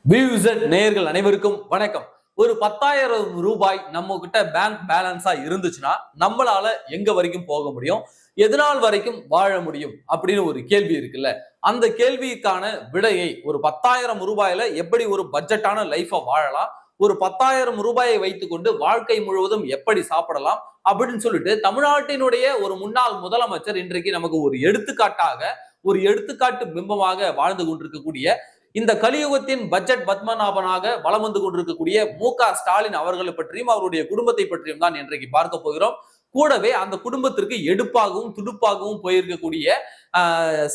வியூசர் நேயர்கள் அனைவருக்கும் வணக்கம். ஒரு 10,000 ரூபாய் நம்ம கிட்ட பேங்க் பேலன்ஸா இருந்துச்சுன்னா நம்மளால எங்க வரைக்கும் போக முடியும், எதனால் வரைக்கும் வாழ முடியும் அப்படின்னு ஒரு கேள்வி இருக்குல்ல. அந்த கேள்விக்கான விடையை ஒரு 10,000 ரூபாயில எப்படி ஒரு பட்ஜெட்டான லைஃபை வாழலாம், ஒரு 10,000 ரூபாயை வைத்துக்கொண்டு வாழ்க்கை முழுவதும் எப்படி சாப்பிடலாம் அப்படின்னு சொல்லிட்டு தமிழ்நாட்டினுடைய ஒரு முன்னாள் முதலமைச்சர் இன்றைக்கு நமக்கு ஒரு எடுத்துக்காட்டு பிம்பமாக வாழ்ந்து கொண்டிருக்கக்கூடிய இந்த கலியுகத்தின் பட்ஜெட் பத்மநாபனாக வலம் வந்து கொண்டிருக்கக்கூடிய மு.க.ஸ்டாலின் அவர்களை பற்றியும் அவருடைய குடும்பத்தை பற்றியும் தான் இன்றைக்கு பார்க்க போகிறோம். கூடவே அந்த குடும்பத்திற்கு எடுப்பாகவும் துடுப்பாகவும் போயிருக்கக்கூடிய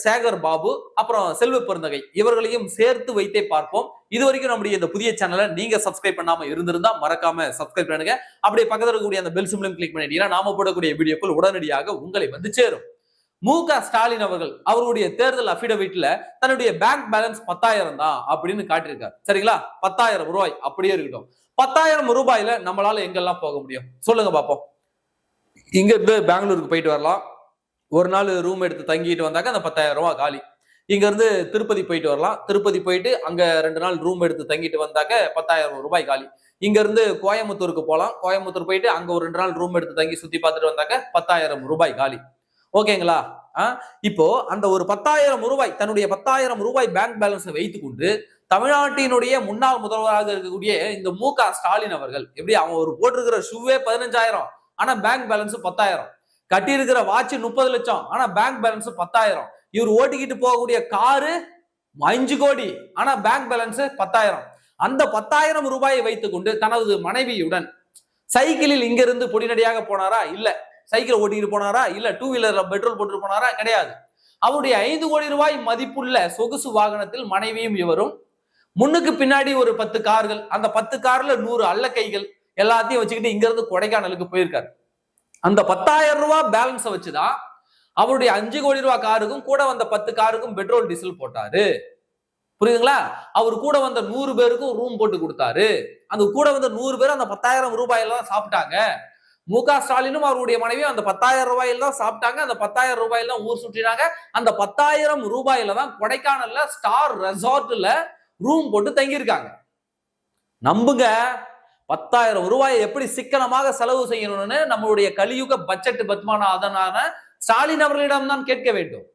சேகர் பாபு, அப்புறம் செல்வ பெருந்தகை இவர்களையும் சேர்த்து வைத்தே பார்ப்போம். இது வரைக்கும் நம்முடைய இந்த புதிய சேனலை நீங்க சப்ஸ்கிரைப் பண்ணாம இருந்திருந்தா மறக்காம சப்ஸ்கிரைப் பண்ணுங்க. அப்படியே பக்கத்தில் இருக்கக்கூடிய அந்த பெல் சிம்பலையும் கிளிக் பண்ணிட்டீங்கன்னா நாம போடக்கூடிய வீடியோக்கள் உடனடியாக உங்களை வந்து சேரும். மு.க.ஸ்டாலின் அவர்கள் அவருடைய தேர்தல் அபிடவிட்ல தன்னுடைய பேங்க் பேலன்ஸ் 10,000 தான் அப்படின்னு காட்டியிருக்காரு. சரிங்களா? 10,000 ரூபாய் அப்படியே இருக்கட்டும். 10,000 ரூபாயில நம்மளால எங்கெல்லாம் போக முடியும் சொல்லுங்க பாப்போம். இங்க இருந்து பெங்களூருக்கு போயிட்டு வரலாம். ஒரு நாள் ரூம் எடுத்து தங்கிட்டு வந்தாக்க அந்த 10,000 ரூபாய் காலி. இங்க இருந்து திருப்பதி போயிட்டு வரலாம். திருப்பதி போயிட்டு அங்க 2 நாள் ரூம் எடுத்து தங்கிட்டு வந்தாக்க 10,000 ரூபாய் காலி. இங்க இருந்து கோயம்புத்தூருக்கு போலாம். கோயம்புத்தூர் போயிட்டு அங்க ஒரு 2 நாள் ரூம் எடுத்து தங்கி சுத்தி பார்த்துட்டு வந்தாக்க 10,000 ரூபாய் காலி. ஓகேங்களா? இப்போ அந்த ஒரு 10,000 ரூபாய், தன்னுடைய 10,000 ரூபாய் பேங்க் பேலன்ஸை வைத்துக் கொண்டு தமிழ்நாட்டினுடைய முன்னாள் முதல்வராக இருக்கக்கூடிய இந்த மு.க.ஸ்டாலின் அவர்கள் எப்படி அவன் ஒரு போட்டிருக்கிற ஷூவே 15,000 ஆனா பேங்க் பேலன்ஸ் 10,000, கட்டி இருக்கிற வாட்ச் 30 லட்சம் ஆனா பேங்க் பேலன்ஸ் 10,000, இவர் ஓட்டிக்கிட்டு போகக்கூடிய காரு 5 கோடி ஆனா பேங்க் பேலன்ஸ் 10,000. அந்த 10,000 ரூபாயை வைத்துக் கொண்டு தனது மனைவியுடன் சைக்கிளில் இங்கிருந்து பொடிநடியாக போனாரா? இல்ல. சைக்கிள் ஓட்டிட்டு போனாரா? இல்ல. 2 வீலர்ல பெட்ரோல் போட்டு போனாரா? கிடையாது. அவருடைய 5 கோடி ரூபாய் மதிப்புள்ள சொகுசு வாகனத்தில் மனைவியும் இவரும், முன்னுக்கு பின்னாடி ஒரு 10 கார்கள், அந்த 10 கார்ல 100 அல்லக்கைகள் எல்லாத்தையும் வச்சுக்கிட்டு இங்க இருந்து கொடைக்கானலுக்கு போயிருக்காரு. அந்த 10,000 ரூபாய் பேலன்ஸை வச்சுதான் அவருடைய 5 கோடி ரூபாய் காருக்கும் கூட வந்த 10 காருக்கும் பெட்ரோல் டீசல் போட்டாரு. புரியுதுங்களா? அவர் கூட வந்த 100 பேருக்கும் ரூம் போட்டு கொடுத்தாரு. அந்த கூட வந்த 100 பேர் அந்த 10,000 ரூபாயில தான் சாப்பிட்டாங்க. மு.க.ஸ்டாலினும் அவருடைய மனைவியும் அந்த 10,000 ரூபாயில தான் சாப்பிட்டாங்க. அந்த 10,000 ரூபாயில தான் ஊர் சுற்றினாங்க. அந்த 10,000 ரூபாயில தான் கொடைக்கானல்ல ஸ்டார் ரெசார்ட்ல ரூம் போட்டு தங்கியிருக்காங்க. நம்புங்க, 10,000 ரூபாயை எப்படி சிக்கனமாக செலவு செய்யணும்னு நம்மளுடைய கலியுக பட்ஜெட் பத்மநாபனான ஸ்டாலின் அவர்களிடம் தான் கேட்க வேண்டும்.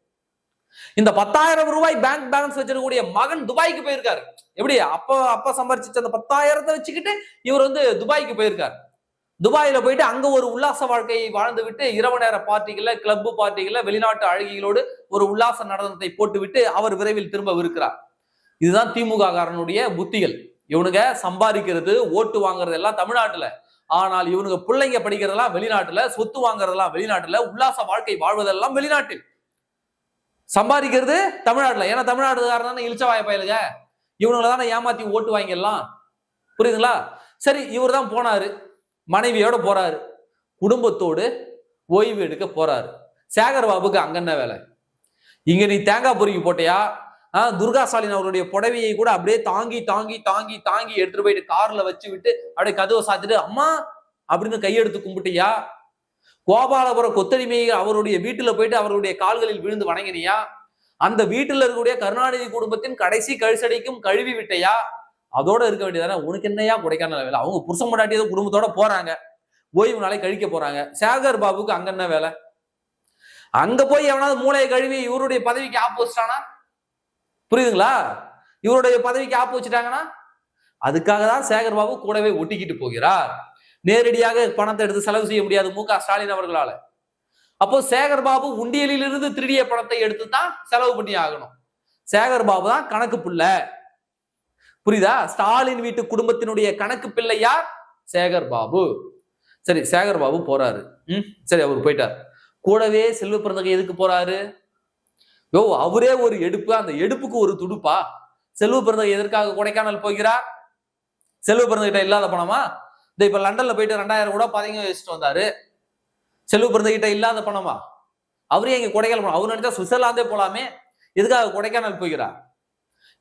இந்த 10,000 ரூபாய் பேங்க் பேலன்ஸ் வச்சிருக்கக்கூடிய மகன் துபாய்க்கு போயிருக்காரு. எப்படி அப்ப சம்பாரிச்ச அந்த 10,000 வச்சுக்கிட்டு இவர் வந்து துபாய்க்கு போயிருக்காரு. துபாயில போயிட்டு அங்க ஒரு உல்லாச வாழ்க்கையை வாழ்ந்து விட்டு இரவு நேர பார்ட்டிகள்ல, கிளப் பார்ட்டிகள்ல வெளிநாட்டு அழகிகளோடு ஒரு உல்லாச நடனத்தை போட்டுவிட்டு அவர் விரைவில் திரும்பவிருக்கிறார். இதுதான் திமுக காரனுடைய புத்திகள். இவனுங்க சம்பாதிக்கிறது, ஓட்டு வாங்குறது எல்லாம் தமிழ்நாட்டுல, ஆனால் இவனுங்க பிள்ளைங்க படிக்கிறதெல்லாம் வெளிநாட்டுல, சொத்து வாங்குறதெல்லாம் வெளிநாட்டுல, உல்லாச வாழ்க்கை வாழ்வதெல்லாம் வெளிநாட்டில், சம்பாதிக்கிறது தமிழ்நாட்டுல. ஏன்னா தமிழ்நாட்டுக்காரன் தானே இழிச்சவாய பயலுங்க, இவனுங்களை தானே ஏமாத்தி ஓட்டு வாங்கிடலாம். புரியுதுங்களா? சரி, இவர் தான் போனாரு, மனைவியோட போறாரு, குடும்பத்தோடு ஓய்வு எடுக்க போறாரு. சேகர் பாபுக்கு அங்க என்ன வேலை? இங்க நீ தேங்காய் பொறுக்கி போட்டியா? துர்கா ஸ்டாலின் அவருடைய புடவையை கூட அப்படியே தாங்கி தாங்கி தாங்கி தாங்கி எடுத்துட்டு போயிட்டு கார்ல வச்சு விட்டு அப்படியே கதவை சாத்திட்டு அம்மா அப்படின்னு கையெடுத்து கும்பிட்டியா? கோபாலபுரம் கொத்தடிமை அவருடைய வீட்டுல போயிட்டு அவருடைய கால்களில் விழுந்து வணங்கினியா? அந்த வீட்டுல இருக்கக்கூடிய கருணாநிதி குடும்பத்தின் கடைசி கழிசடைக்கும் கழுவி விட்டையா? அதோட இருக்க வேண்டியதானே. உனக்கு என்னையா கொடைக்கானல் வேலை? அவங்க புருஷன் முன்னாடி ஏதோ குடும்பத்தோட போறாங்க, ஓய்வு நாளை கழிக்க போறாங்க. சேகர் பாபுக்கு அங்க என்ன வேலை? அங்க போய் எவனாவது மூளையை கழுவி இவருடைய பதவிக்கு ஆப்போசிட்டானா? புரியுதுங்களா? இவருடைய பதவிக்கு ஆப்பு வச்சுட்டாங்கன்னா அதுக்காக தான் சேகர் பாபு கூடவே ஒட்டிக்கிட்டு போகிறார். நேரடியாக பணத்தை எடுத்து செலவு செய்ய முடியாது மு.க.ஸ்டாலின் அவர்களால. அப்போ சேகர் பாபு உண்டியலில் இருந்து திருடிய பணத்தை எடுத்து தான் செலவு பண்ணி ஆகணும். சேகர் பாபு தான் கணக்கு புள்ள. புரியுதா? ஸ்டாலின் வீட்டு குடும்பத்தினுடைய கணக்கு பிள்ளை யார்? சேகர் பாபு. சரி, சேகர் பாபு போறாரு. சரி, அவர் போயிட்டார். கூடவே செல்வ பெருந்தகை எதுக்கு போறாரு? அவரே ஒரு எடுப்பு, அந்த எடுப்புக்கு ஒரு துடுப்பா? செல்வ பெருந்தகை எதற்காக கொடைக்கானல் போகிறார்? செல்வ பெருந்தகிட்ட இல்லாத பணமா? இப்ப லண்டன்ல போயிட்டு 2,000 கூட பதங்க வச்சுட்டு வந்தாரு. செல்வ பெருந்தகிட்ட இல்லாத பணமா? அவரே இங்க கொடைக்கானல், அவர் நினைச்சா சுவிட்சர்லாந்தே போலாமே, எதுக்காக கொடைக்கானல் போகிறார்?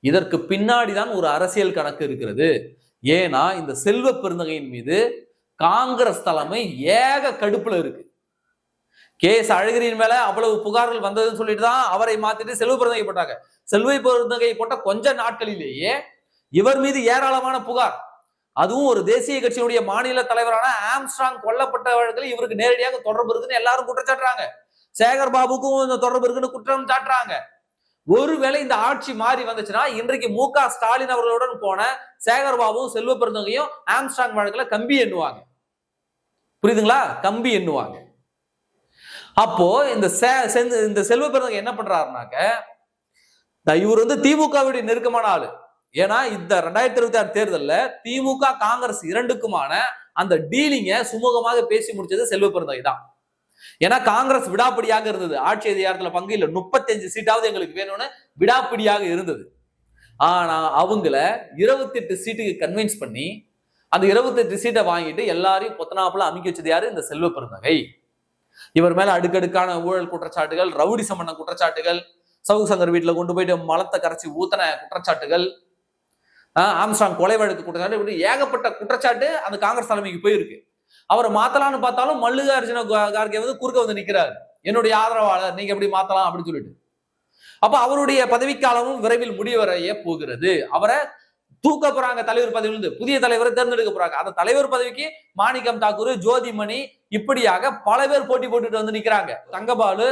இதற்கு பின்னாடிதான் ஒரு அரசியல் கணக்கு இருக்கிறது. ஏன்னா இந்த செல்வ பெருந்தகையின் மீது காங்கிரஸ் தலைமை ஏக கடுப்புல இருக்கு. அழகிரியின் மேல அவ்வளவு புகார்கள் வந்ததுன்னு சொல்லிட்டு தான் அவரை மாத்திட்டு செல்வ பெருந்தகை போட்டாங்க. செல்வ பெருந்தகை போட்ட கொஞ்ச நாட்களிலேயே இவர் மீது ஏராளமான புகார். அதுவும் ஒரு தேசிய கட்சியினுடைய மாநில தலைவரான ஆம்ஸ்ட்ராங் கொல்லப்பட்ட வழக்கில் இவருக்கு நேரடியாக தொடர்பு இருக்குன்னு எல்லாரும் குற்றம் சாட்டுறாங்க. சேகர் பாபுக்கும் தொடர்பு இருக்குன்னு குற்றம் சாட்டுறாங்க. ஒருவேளை இந்த ஆட்சி மாறி வந்துச்சுன்னா இன்றைக்கு மு.க. ஸ்டாலின் அவர்களுடன் போன சேகர் பாபுவும் செல்வ பெருந்தகையும் ஆம்ஸ்ட்ராங் வழக்குல கம்பி எண்ணுவாங்க. புரியுதுங்களா? கம்பி எண்ணுவாங்க. அப்போ இந்த செல்வ பெருந்தகை என்ன பண்றாருனாக்க, இவர் திமுகவுடைய நெருக்கமான ஆளு. ஏன்னா இந்த 2026 தேர்தல்ல திமுக காங்கிரஸ் இரண்டுக்குமான அந்த டீலிங்க சுமூகமாக பேசி முடிச்சது செல்வ பெருந்தகை தான். ஏன்னா காங்கிரஸ் விடாப்பிடியாக இருந்தது, ஆட்சி அதிகாரத்துல பங்கு இல்ல, 35 சீட்டாவது எங்களுக்கு வேணும்னு விடாப்பிடியாக இருந்தது. ஆனா அவங்கள 28 சீட்டுக்கு கன்வின்ஸ் பண்ணி அந்த 28 சீட்டை வாங்கிட்டு எல்லாரையும் பொத்தனாப்புல அமைக்க வச்சது யாரு? இந்த செல்வ பெருந்தகை. இவர் மேல அடுக்கடுக்கான ஊழல் குற்றச்சாட்டுகள், ரவுடி சம்பந்த குற்றச்சாட்டுகள், சவுக் சங்கர் வீட்டுல கொண்டு போயிட்டு மலத்தை கரைச்சி ஊத்தன குற்றச்சாட்டுகள், ஆம்ஸ்ட்ராங் கொலை வழக்கு குற்றச்சாட்டு, இப்படி ஏகப்பட்ட குற்றச்சாட்டு அந்த காங்கிரஸ் தலைமைக்கு போயிருக்கு. அவரை மாத்தலாம்னு பார்த்தாலும் மல்லிகார்ஜுன கார்கே குறுக்க நிக்கிறாரு, என்னுடைய ஆதரவாளர், நீங்க எப்படி மாத்தலாம் அப்படின்னு சொல்லிட்டு. அப்ப அவருடைய பதவிக்காலமும் விரைவில் முடிவடைய போகிறது. அவரை தூக்க போறாங்க தலைவர் பதவியிலிருந்து, புதிய தலைவரை தேர்ந்தெடுக்க போறாங்க. அந்த தலைவர் பதவிக்கு மாணிக்கம் தாக்கூர், ஜோதிமணி, இப்படியாக பல பேர் போட்டி போட்டுட்டு நிக்கிறாங்க. தங்கபாலு,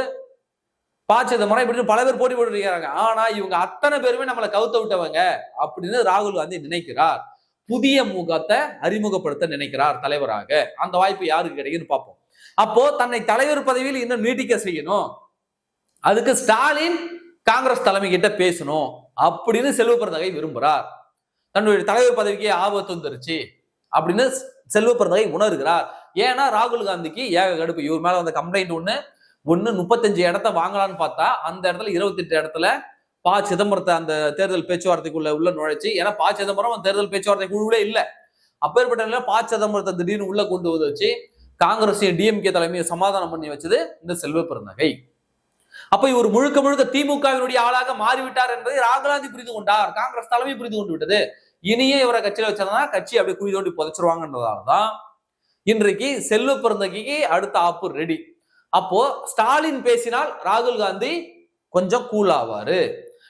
ப. சிதம்பரம், இப்படி பல பேர் போட்டி போட்டு இருக்கிறாங்க. ஆனா இவங்க அத்தனை பேருமே நம்மளை கவுத்த விட்டவங்க அப்படின்னு ராகுல் காந்தி நினைக்கிறார். புதிய முகத்தை அறிமுகப்படுத்த நினைக்கிறார் தலைவராக. அந்த வாய்ப்பு யாருக்கு கிடைக்குன்னு பார்ப்போம். அப்போ தன்னை தலைவர் பதவியில் இன்னும் நீட்டிக்க செய்யணும், அதுக்கு ஸ்டாலின் காங்கிரஸ் தலைமை கிட்ட பேசணும் அப்படின்னு செல்வ பெருந்தகை விரும்புகிறார். தன்னுடைய தலைவர் பதவிக்கு ஆபத்து வந்துருச்சு அப்படின்னு செல்வ பெருந்தகை உணர்கிறார். ஏன்னா ராகுல் காந்திக்கு ஏக கடுப்பு. இவர் மேல வந்த கம்ப்ளைண்ட் ஒண்ணு 35 இடத்த வாங்கலான்னு பார்த்தா அந்த இடத்துல 28 இடத்துல ப. சிதம்பரத்தை அந்த தேர்தல் பேச்சுவார்த்தைக்குள்ள உள்ள நுழைச்சு, ஏன்னா ப. சிதம்பரம் தேர்தல் பேச்சுவார்த்தை குழுவே இல்ல, அப்பேற்பட்ட ப. சிதம்பரத்தை திடீர்னு உள்ள கொண்டு வச்சு காங்கிரஸ் டிஎம்கே தலைமையை சமாதானம் பண்ணி வச்சது இந்த செல்வ பெருந்தகை. அப்ப இவர் முழுக்க முழுக்க திமுகவினுடைய ஆளாக மாறிவிட்டார் என்பதை ராகுல் காந்தி புரிந்து கொண்டார், காங்கிரஸ் தலைமை புரிந்து கொண்டு விட்டது. இனியே இவரை கட்சியில வச்சதுனா கட்சி அப்படியே குழி தோண்டி புதைச்சிருவாங்கன்றதாலதான் இன்றைக்கு செல்வ பெருந்தகைக்கு அடுத்த ஆப்பு ரெடி. அப்போ ஸ்டாலின் பேசினால் ராகுல் காந்தி கொஞ்சம் கூல் ஆவாரு,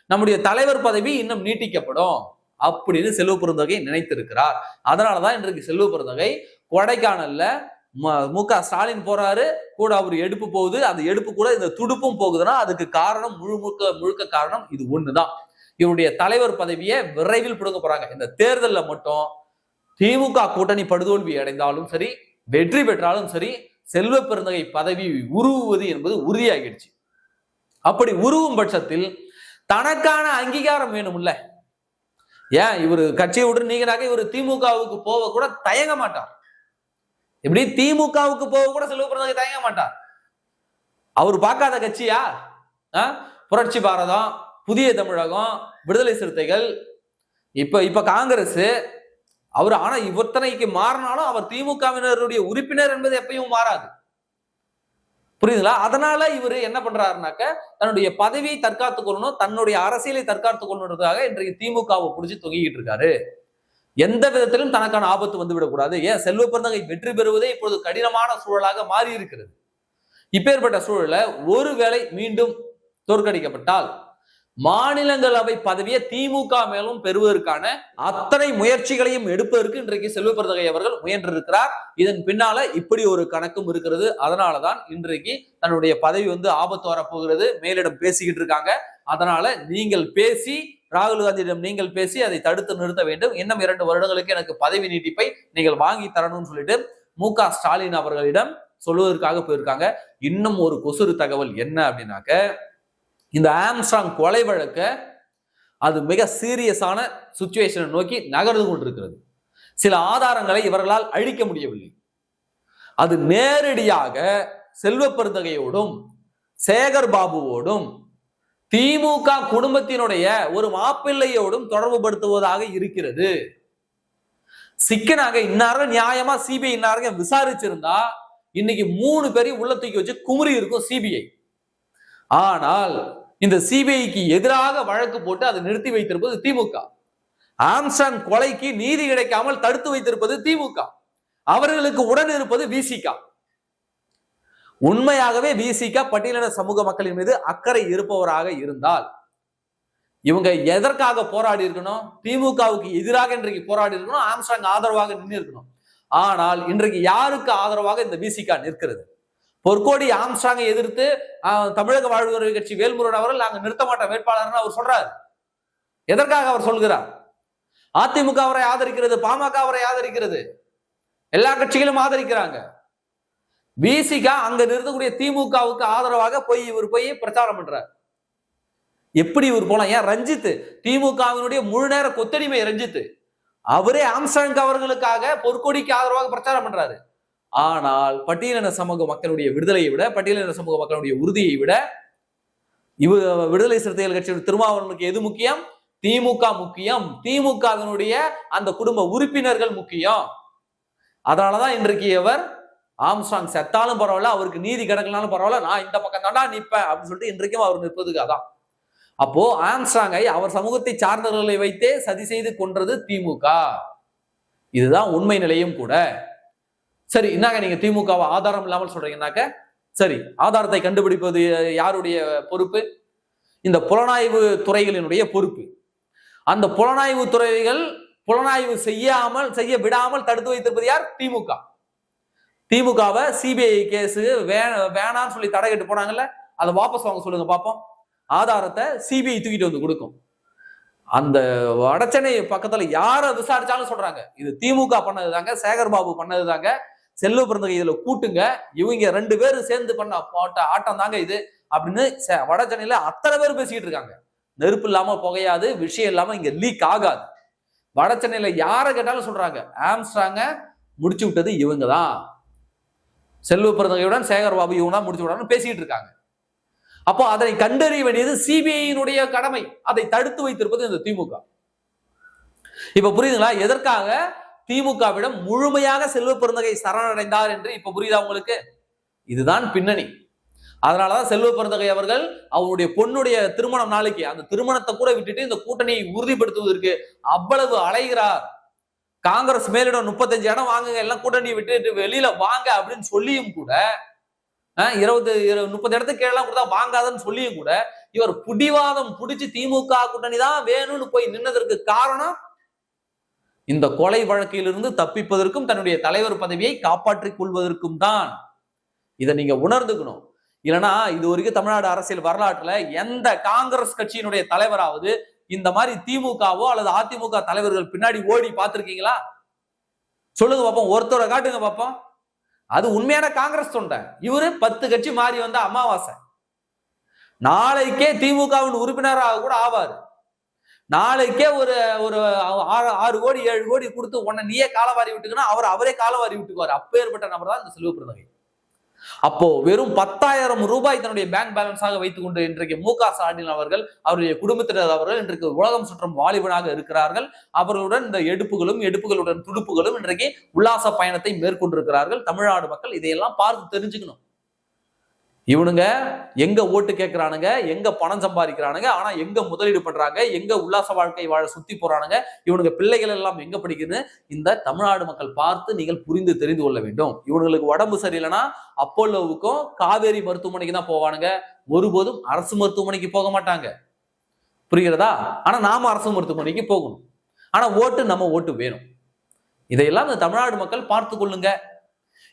நம்முடைய தலைவர் பதவி இன்னும் நீட்டிக்கப்படும் அப்படின்னு செல்வ பெருந்தகை நினைத்திருக்கிறார். அதனாலதான் இன்றைக்கு செல்வ பெருந்தகை கொடைக்கானல்ல மு.க. ஸ்டாலின் போறாரு, கூட அவர் எடுப்பு போகுது. அந்த எடுப்பு கூட இந்த துடுப்பும் போகுதுன்னா அதுக்கு காரணம் முழுக்க காரணம் இது ஒண்ணுதான். இவருடைய தலைவர் பதவியை விரைவில் பிடுங்க போறாங்க. இந்த தேர்தலில் மட்டும் திமுக கூட்டணி படுதோல்வி அடைந்தாலும் சரி, வெற்றி பெற்றாலும் சரி, செல்வ பெருந்தகை பதவி உருவுவது என்பது உறுதியாகிடுச்சு. அப்படி உருவும் பட்சத்தில் தனக்கான அங்கீகாரம் வேணும்ல. ஏன் இவர் கட்சியை விட்டு நீங்கனாக்க இவர் திமுகவுக்கு போக கூட தயங்க மாட்டார். இப்படி திமுகவுக்கு போக கூட செல்வ பெருந்தகை தயங்க மாட்டார். அவர் பார்க்காத கட்சியா? புரட்சி பாரதம், புதிய தமிழகம், விடுதலை சிறுத்தைகள், இப்ப காங்கிரஸ். அவர் ஆனா இவத்தனைக்கு மாறினாலும் அவர் திமுகவினருடைய உறுப்பினர் என்பது எப்பயும் மாறாது. புரியுதுங்களா? அதனால இவர் என்ன பண்றாருனாக்க தன்னுடைய பதவியை தற்காத்துக் கொள்ளணும், தன்னுடைய அரசியலை தற்காத்துக் கொள்ளணுன்றதுக்காக இன்றைக்கு திமுகவை புடிச்சு தொங்கிக்கிட்டு இருக்காரு. எந்த விதத்திலும் தனக்கான ஆபத்து வந்து விடக்கூடாது. ஏன் செல்வ பெருந்தகை வெற்றி பெறுவதே இப்பொழுது கடினமான சூழலாக மாறி இருக்கிறது. இப்பேற்பட்ட சூழல ஒருவேளை மீண்டும் தோற்கடிக்கப்பட்டால் மாநிலங்களவை பதவியை திமுக மேலும் பெறுவதற்கான அத்தனை முயற்சிகளையும் எடுப்பதற்கு இன்றைக்கு செல்வ பெருந்தகை அவர்கள் முயன்றிருக்கிறார். இதன் பின்னால இப்படி ஒரு கணக்கும் இருக்கிறது. அதனாலதான் இன்றைக்கு தன்னுடைய பதவி ஆபத்து வரப்போகிறது, மேலிடம் பேசிக்கிட்டு இருக்காங்க. அதனால நீங்கள் பேசி, ராகுல் காந்தியிடம் நீங்கள் பேசி அதை தடுத்து நிறுத்த வேண்டும். இன்னும் 2 வருடங்களுக்கு எனக்கு பதவி நீட்டிப்பை நீங்கள் வாங்கி தரணும்னு சொல்லிட்டு மு.க. ஸ்டாலின் அவர்களிடம் சொல்வதற்காக போயிருக்காங்க. இன்னும் ஒரு கொசுறு தகவல் என்ன அப்படின்னாக்க, இந்த ஆம்ஸ்ட்ராங் கொலை வழக்க அது மிக சீரியஸான சிச்சுவேஷனை நோக்கி நகர்ந்து கொண்டிருக்கிறது. சில ஆதாரங்களை இவர்களால் அழிக்க முடியவில்லை. அது நேரடியாக செல்வ பெருந்தகையோடும் சேகர் பாபுவோடும் திமுக குடும்பத்தினுடைய ஒரு மாப்பிள்ளையோடும் தொடர்பு படுத்துவதாக இருக்கிறது. சிக்கனாக இன்னாரும் நியாயமா சிபிஐ இன்னாரும் விசாரிச்சிருந்தா இன்னைக்கு 3 பேரையும் உள்ள தூக்கி வச்சு குமுறி இருக்கும் சிபிஐ. ஆனால் இந்த சிபிஐக்கு எதிராக வழக்கு போட்டு அதை நிறுத்தி வைத்திருப்பது திமுக. ஆம்ஸ்ட்ராங் கொலைக்கு நீதி கிடைக்காமல் தடுத்து வைத்திருப்பது திமுக. அவர்களுக்கு உடன் இருப்பது விசிக. உண்மையாகவே விசிக பட்டியலின சமூக மக்களின் மீது அக்கறை இருப்பவராக இருந்தால் இவங்க எதற்காக போராடி இருக்கணும்? திமுகவுக்கு எதிராக இன்றைக்கு போராடி இருக்கணும், ஆம்ஸ்ட்ராங் ஆதரவாக நின்று இருக்கணும். ஆனால் இன்றைக்கு யாருக்கு ஆதரவாக இந்த விசிகா நிற்கிறது? பொற்கோடி ஆம்ஸ்ட்ராங்கை எதிர்த்து தமிழக வாழ்வுரிமை கட்சி வேல்முருகன் அவர்கள் நாங்க நிறுத்த மாட்டோம் வேட்பாளர்னு அவர் சொல்றாரு. எதற்காக அவர் சொல்கிறார்? அதிமுக அவரை ஆதரிக்கிறது, பாமக அவரை ஆதரிக்கிறது, எல்லா கட்சிகளும் ஆதரிக்கிறாங்க. விசிகா அங்க நிறுத்தக்கூடிய திமுகவுக்கு ஆதரவாக இவர் போய் பிரச்சாரம் பண்றார். எப்படி இவர் போலாம்? ஏன் ரஞ்சித் திமுகவினுடைய முழு நேர கொத்தடிமை ரஞ்சித் அவரே ஆம்ஸ்ட்ராங் அவர்களுக்காக பொற்கொடிக்கு ஆதரவாக பிரச்சாரம் பண்றாரு. ஆனால் பட்டியலின சமூக மக்களுடைய விடுதலையை விட, பட்டியலின சமூக மக்களுடைய உறுதியை விட விடுதலை சிறுத்தைகள் கட்சியுடைய திருமாவளவனுக்கு எது முக்கியம்? திமுக முக்கியம். திமுகவினுடைய அந்த குடும்ப உறுப்பினர்கள் முக்கியம். அதனாலதான் இன்றைக்கு அவர் ஆம்ஸ்ட்ராங் செத்தாலும் பரவாயில்ல, அவருக்கு நீதி கிடைக்கலாலும் பரவாயில்ல, நான் இந்த பக்கம் தாண்டா நிற்பேன் அப்படின்னு சொல்லிட்டு இன்றைக்கும் அவர் நிற்பதுக்கு அதான். அப்போ ஆம்ஸ்ட்ராங்கை அவர் சமூகத்தை சார்ந்தவர்களை வைத்தே சதி செய்து கொன்றது திமுக. இதுதான் உண்மை நிலையும் கூட. சரி, என்னங்க நீங்க திமுகவை ஆதாரம் இல்லாமல் சொல்றீங்கன்னாக்க, சரி, ஆதாரத்தை கண்டுபிடிப்பது யாருடைய பொறுப்பு? இந்த புலனாய்வு துறைகளினுடைய பொறுப்பு. அந்த புலனாய்வு துறைகள் புலனாய்வு செய்ய விடாமல் தடுத்து வைத்திருப்பது யார்? திமுக. திமுகவை சிபிஐ கேஸ் வேணான்னு சொல்லி தடை கட்டு போனாங்கல்ல, அதை வாபஸ் வாங்க சொல்லுங்க பாப்போம். ஆதாரத்தை சிபிஐ தூக்கிட்டு வந்து கொடுக்கும். அந்த வடச்சென்னை பக்கத்துல யார விசாரிச்சாலும் சொல்றாங்க, இது திமுக பண்ணதுதாங்க, சேகர் பாபு பண்ணதுதாங்க, செல்வ பிறந்தகை இதுல கூட்டுங்க, இவங்க 2 பேரும் சேர்ந்து பண்ண போட்ட ஆட்டம் தாங்க இது அப்படின்னு வடச்சென்னையில அத்தனை பேர் பேசிக்கிட்டு இருக்காங்க. நெருப்பு இல்லாம புகையாது, விஷயம் இல்லாம இங்க லீக் ஆகாது. வடச்சென்னையில யார கேட்டாலும் சொல்றாங்க, ஆம்ஸ்ட்ராங்க முடிச்சு விட்டது இவங்க தான், செல்வ பிறந்தகையுடன் சேகர் பாபு இவங்க தான் முடிச்சு விடான்னு பேசிட்டு இருக்காங்க. அப்போ அதனை கண்டறிய வேண்டியது சிபிஐயினுடைய கடமை. அதை தடுத்து வைத்திருப்பது இந்த திமுக. இப்ப புரியுதுங்களா எதற்காக திமுகவிடம் முழுமையாக செல்வ பெருந்தகை சரணடைந்தார் என்று இப்ப புரியுதா உங்களுக்கு? இதுதான் பின்னணி. அதனாலதான் செல்வ பெருந்தகை அவர்கள் அவருடைய பொண்ணுடைய திருமணம் நாளைக்கு அந்த திருமணத்தை கூட விட்டுட்டு இந்த கூட்டணியை உறுதிப்படுத்துவதற்கு அவ்வளவு அலைகிறார். காங்கிரஸ் மேலிடம் 35 இடம் வாங்குங்க, எல்லாம் கூட்டணியை விட்டு வெளியில வாங்க அப்படின்னு சொல்லியும் கூட, 30 இடத்துக்கு கீழே கொடுத்தா வாங்காதன்னு சொல்லியும் கூட இவர் புடிவாதம் புடிச்சு திமுக கூட்டணி தான் வேணும்னு போய் நின்னதற்கு காரணம் இந்த கொலை வழக்கிலிருந்து தப்பிப்பதற்கும் தன்னுடைய தலைவர் பதவியை காப்பாற்றிக் கொள்வதற்கும் தான். இதை நீங்க உணர்ந்துக்கணும். இல்லைன்னா இது வரைக்கும் தமிழ்நாடு அரசியல் வரலாற்றுல எந்த காங்கிரஸ் கட்சியினுடைய தலைவராவது இந்த மாதிரி திமுகவோ அல்லது அதிமுக தலைவர்கள் பின்னாடி ஓடி பார்த்திருக்கீங்களா? சொல்லுங்க பாப்போம், ஒருத்தரை காட்டுங்க பாப்போம். அது உண்மையான காங்கிரஸ் தொண்டை. இவரு 10 கட்சி மாறி வந்த அமாவாசை. நாளைக்கே திமுகவின் உறுப்பினராக கூட ஆவாரு. நாளைக்கே ஒரு 6 கோடி 7 கோடி கொடுத்து உன்னை நீயே காலவாரி விட்டுக்கணும், அவரே காலவாரி விட்டுக்குவாரு. அப்பேற்பட்ட நபர் தான் இந்த செல்வ பெருந்தகை. அப்போ வெறும் 10,000 ரூபாய் தன்னுடைய பேங்க் பேலன்ஸாக வைத்துக் கொண்டு இன்றைக்கு மு.க. ஸ்டாலின் அவர்கள் அவருடைய குடும்பத்தினர் அவர்கள் இன்றைக்கு உலகம் சுற்றும் வாலிபனாக இருக்கிறார்கள். அவர்களுடன் இந்த எடுப்புகளுடன் துடுப்புகளும் இன்றைக்கு உல்லாச பயணத்தை மேற்கொண்டிருக்கிறார்கள். தமிழ்நாடு மக்கள் இதையெல்லாம் பார்த்து தெரிஞ்சுக்கணும். இவனுங்க எங்க ஓட்டு கேட்கிறானுங்க, எங்க பணம் சம்பாதிக்கிறானுங்க, ஆனா எங்க முதலீடு பண்றாங்க, எங்க உல்லாச வாழ்க்கை வாழ சுத்தி போறானுங்க, இவனுங்க பிள்ளைகள் எல்லாம் எங்க படிக்குதுன்னு இந்த தமிழ்நாடு மக்கள் பார்த்து நீங்கள் புரிந்து தெரிந்து கொள்ள வேண்டும். இவனுங்களுக்கு உடம்பு சரியில்லைன்னா அப்போலோவுக்கும் காவேரி மருத்துவமனைக்கு தான் போவானுங்க, ஒருபோதும் அரசு மருத்துவமனைக்கு போக மாட்டாங்க. புரிகிறதா? ஆனா நாம அரசு மருத்துவமனைக்கு போகணும். ஆனா நம்ம ஓட்டு வேணும். இதையெல்லாம் இந்த தமிழ்நாடு மக்கள் பார்த்து கொள்ளுங்க.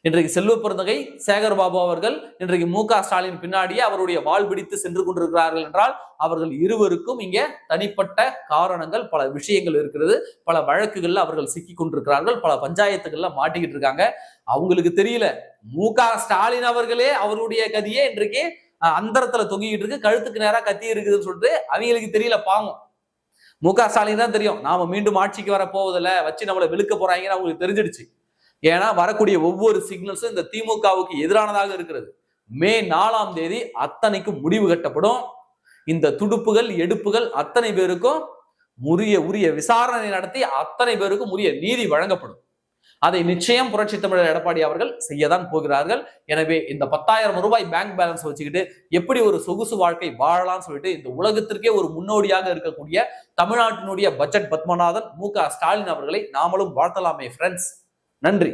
இன்றைக்கு செல்வ பெருந்தகை சேகர் பாபு அவர்கள் இன்றைக்கு மு.க. ஸ்டாலின் பின்னாடியே அவருடைய வாள் பிடித்து சென்று கொண்டிருக்கிறார்கள் என்றால் அவர்கள் இருவருக்கும் இங்கே தனிப்பட்ட காரணங்கள், பல விஷயங்கள் இருக்கிறது. பல வழக்குகள்ல அவர்கள் சிக்கி கொண்டிருக்கிறார்கள், பல பஞ்சாயத்துகள்ல மாட்டிக்கிட்டு இருக்காங்க. அவங்களுக்கு தெரியல, மு.க. ஸ்டாலின் அவர்களே அவருடைய கதியே இன்றைக்கு அந்தரத்துல தொங்கிக்கிட்டு இருக்கு, கழுத்துக்கு நேரா கத்தி இருக்குதுன்னு சொல்லிட்டு அவங்களுக்கு தெரியல. பாவம் மு.க. ஸ்டாலின் தான் தெரியும், நாம மீண்டும் ஆட்சிக்கு வர போவதில்ல, வச்சு நம்மளை விழுக்க போறாங்கன்னு அவங்களுக்கு தெரிஞ்சிடுச்சு. ஏன்னா வரக்கூடிய ஒவ்வொரு சிக்னல்ஸும் இந்த திமுகவுக்கு எதிரானதாக இருக்கிறது. மே 4ஆம் தேதி அத்தனைக்கும் முடிவு கட்டப்படும். இந்த துடுப்புகள் எடுப்புகள் அத்தனை பேருக்கும் உரிய விசாரணை நடத்தி அத்தனை பேருக்கும் உரிய நீதி வழங்கப்படும். அதை நிச்சயம் புரட்சி தமிழர் எடப்பாடி அவர்கள் செய்யதான் போகிறார்கள். எனவே இந்த 10,000 ரூபாய் பேங்க் பேலன்ஸ் வச்சுக்கிட்டு எப்படி ஒரு சொகுசு வாழ்க்கை வாழலாம்னு சொல்லிட்டு இந்த உலகத்திற்கே ஒரு முன்னோடியாக இருக்கக்கூடிய தமிழ்நாட்டினுடைய பட்ஜெட் பத்மநாதன் மு.க. ஸ்டாலின் அவர்களை நாமளும் வாழ்த்தலாமே ஃப்ரெண்ட்ஸ். நன்றி.